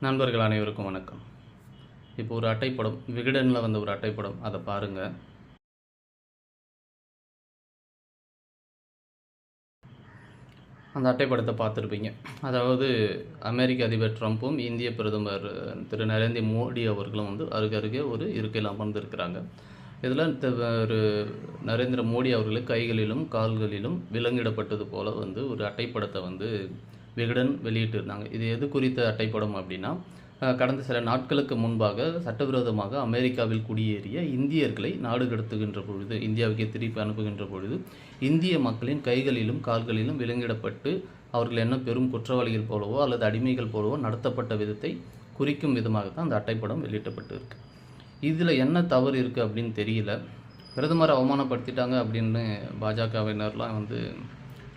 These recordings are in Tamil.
நண்பர்கள் அனைவருக்கும் வணக்கம். இப்போ ஒரு அட்டைப்படம் விகடனில் வந்த ஒரு அட்டைப்படம், அதை பாருங்கள். அந்த அட்டைப்படத்தை பார்த்துருப்பீங்க. அதாவது அமெரிக்க அதிபர் ட்ரம்ப்பும் இந்திய பிரதமர் திரு நரேந்திர மோடி அவர்களும் அருகருகே ஒரு இருக்கையில் அமர்ந்திருக்கிறாங்க. இதில் ஒரு நரேந்திர மோடி அவர்களுக்கு கைகளிலும் கால்களிலும் விலங்கிடப்பட்டது போல் ஒரு அட்டைப்படத்தை விகடன் வெளியிட்டிருந்தாங்க. இது எது குறித்த அட்டைப்படம் அப்படின்னா, கடந்த சில நாட்களுக்கு முன்பாக சட்டவிரோதமாக அமெரிக்காவில் குடியேறிய இந்தியர்களை நாடு கடத்துகின்ற பொழுது, இந்தியாவுக்கே திருப்பி அனுப்புகின்ற பொழுது, இந்திய மக்களின் கைகளிலும் கால்களிலும் விலங்கிடப்பட்டு அவர்கள் என்ன பெரும் குற்றவாளிகள் போலவோ அல்லது அடிமைகள் போலவோ நடத்தப்பட்ட விதத்தை குறிக்கும் விதமாக தான் அந்த அட்டைப்படம் வெளியிடப்பட்டு இருக்கு. இதில் என்ன தவறு இருக்குது அப்படின்னு தெரியல. பிரதமரை அவமானப்படுத்திட்டாங்க அப்படின்னு பாஜகவினர்லாம்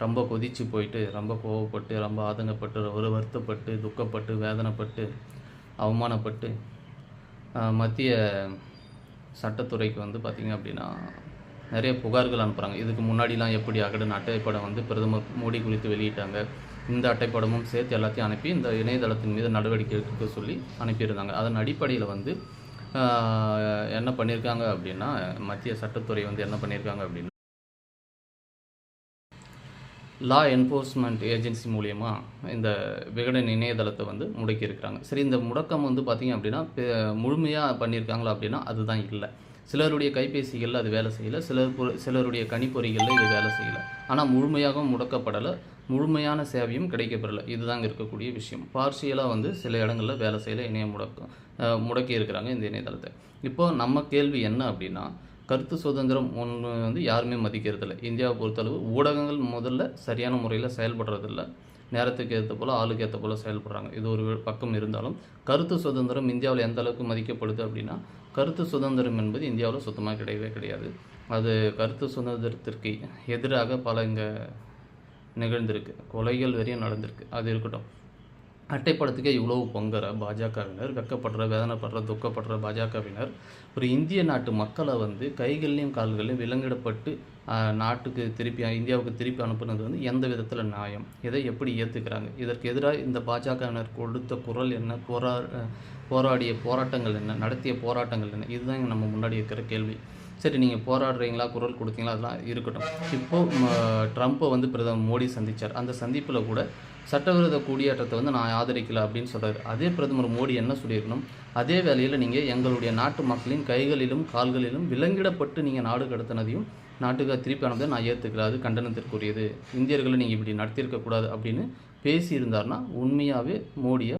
ரொம்ப கொதித்து போயிட்டு, ரொம்ப கோவப்பட்டு, ரொம்ப ஆதங்கப்பட்டு, ஒரு வருத்தப்பட்டு, துக்கப்பட்டு, வேதனைப்பட்டு, அவமானப்பட்டு மத்திய சட்டத்துறைக்கு பார்த்திங்க அப்படின்னா நிறைய புகார்கள் அனுப்புகிறாங்க. இதுக்கு முன்னாடிலாம் எப்படி அகடன் அட்டைப்படம் பிரதமர் மோடி குறித்து வெளியிட்டாங்க, இந்த அட்டைப்படமும் சேர்த்து எல்லாத்தையும் அனுப்பி இந்த இணையதளத்தின் மீது நடவடிக்கை எடுக்க சொல்லி அனுப்பியிருந்தாங்க. அதன் அடிப்படையில் என்ன பண்ணியிருக்காங்க அப்படின்னா, மத்திய சட்டத்துறை என்ன பண்ணியிருக்காங்க அப்படின்னா, லா என்ஃபோர்ஸ்மெண்ட் ஏஜென்சி மூலிமா இந்த விகடன் இணையதளத்தை முடக்கியிருக்கிறாங்க. சரி, இந்த முடக்கம் பார்த்திங்க அப்படின்னா முழுமையாக பண்ணியிருக்காங்களா அப்படின்னா அதுதான் இல்லை. சிலருடைய கைபேசிகளில் அது வேலை செய்யலை, சிலருடைய கணிப்பொறிகளில் இது வேலை செய்யலை. ஆனால் முழுமையாகவும் முடக்கப்படலை, முழுமையான சேவையும் கிடைக்கப்படலை. இதுதாங்க இருக்கக்கூடிய விஷயம். பார்ஷியலாக சில இடங்களில் வேலை செய்யலை, இணையம் முடக்கி இருக்கிறாங்க இந்த இணையதளத்தை. இப்போது நம்ம கேள்வி என்ன அப்படின்னா, கருத்து சுதந்திரம் ஒன்று யாருமே மதிக்கிறதில்ல. இந்தியாவை பொறுத்தளவு ஊடகங்கள் முதல்ல சரியான முறையில் செயல்படுறதில்ல, நேரத்துக்கு ஏற்ற போல் ஆளுக்கு ஏற்ற போல் செயல்படுறாங்க. இது ஒரு பக்கம் இருந்தாலும், கருத்து சுதந்திரம் இந்தியாவில் எந்த அளவுக்கு மதிக்கப்படுது அப்படின்னா, கருத்து சுதந்திரம் என்பது இந்தியாவில் சுத்தமாக கிடையவே கிடையாது. அது கருத்து சுதந்திரத்திற்கு எதிராக பல இங்கே நிகழ்ந்திருக்கு, கொலைகள் வரையும் நடந்திருக்கு. அது இருக்கட்டும். அட்டைப்படத்துக்கே இவ்வளவு பொங்குற பாஜகவினர், வெக்கப்படுற, வேதனைப்படுற, துக்கப்படுற பாஜகவினர் ஒரு இந்திய நாட்டு மக்களை கைகள்லையும் கால்களையும் விலங்கிடப்பட்டு நாட்டுக்கு திருப்பி, இந்தியாவுக்கு திருப்பி அனுப்புனது எந்த விதத்தில் நியாயம்? இதை எப்படி ஏற்றுக்கிறாங்க? இதற்கு எதிராக இந்த பாஜகவினர் கொடுத்த குரல் என்ன? போராடிய போராட்டங்கள் என்ன? நடத்திய போராட்டங்கள் என்ன? இதுதான் நம்ம முன்னாடி இருக்கிற கேள்வி. சரி, நீங்கள் போராடுறீங்களா, குரல் கொடுத்தீங்களா, அதெல்லாம் இருக்கட்டும். இப்போது ட்ரம்ப்பை பிரதமர் மோடி சந்தித்தார். அந்த சந்திப்பில் கூட சட்டவிரோத குடியேற்றத்தை நான் ஆதரிக்கலை அப்படின்னு சொல்கிறார். அதே பிரதமர் மோடி என்ன சொல்லியிருக்கணும், அதே வேளையில் நீங்கள் எங்களுடைய நாட்டு மக்களின் கைகளிலும் கால்களிலும் விலங்கிடப்பட்டு நீங்கள் நாடு கடத்தினதையும் நாட்டுக்கு திருப்பி அனுப்பதை நான் ஏற்றுக்கிறாது, கண்டனத்திற்குரியது, இந்தியர்களை நீங்கள் இப்படி நடத்தியிருக்கக்கூடாது அப்படின்னு பேசியிருந்தார்னா உண்மையாகவே மோடியை